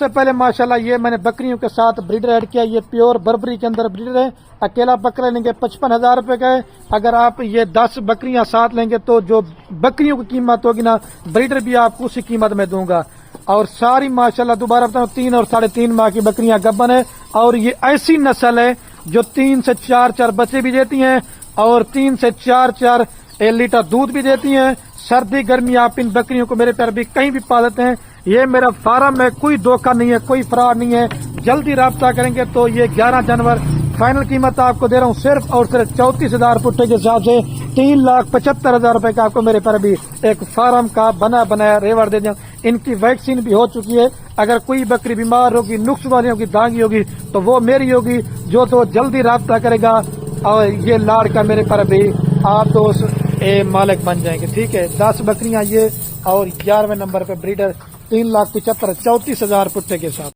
सबसे पहले माशाल्लाह ये मैंने बकरियों के साथ ब्रीडर ऐड किया। ये प्योर बर्बरी के अंदर ब्रीडर है। अकेला बकरा लेंगे 55,000 रुपए का है। अगर आप ये 10 बकरियां साथ लेंगे तो जो बकरियों की कीमत होगी ना, ब्रीडर भी आपको उसी कीमत में दूंगा। और सारी माशाल्लाह दोबारा बताऊं 3 और 3.5 माह की बकरियां गब्बन है। और ये ऐसी नस्ल है जो 3 से 4 बच्चे भी देती हैं और 3 से 4 लीटर दूध भी देती हैं। सर्दी गर्मी आप इन बकरियों को मेरे पैर भी कहीं भी पालते हैं। ये मेरा फार्म है, कोई धोखा नहीं है, कोई फ्रॉड नहीं है। जल्दी राब्ता करेंगे तो ये 11 जनवरी फाइनल कीमत आपको दे रहा हूँ सिर्फ और सिर्फ 34,000 पुट्टे के हिसाब से 3,75,000 रुपए का आपको मेरे पर भी एक फार्म का बना बनाया रेवड़ दे दिया। इनकी वैक्सीन भी हो चुकी है। अगर कोई बकरी बीमार होगी, नुक्स वाली होगी, दागी होगी तो वो मेरी होगी। जो तो जल्दी राब्ता करेगा और ये लाड़ का मेरे पर भी आप दोस्त मालिक बन जाएंगे। ठीक है, 10 बकरियां ये और 11वें नंबर पे ब्रीडर 3,75,000 34,000 पुट्टे के साथ।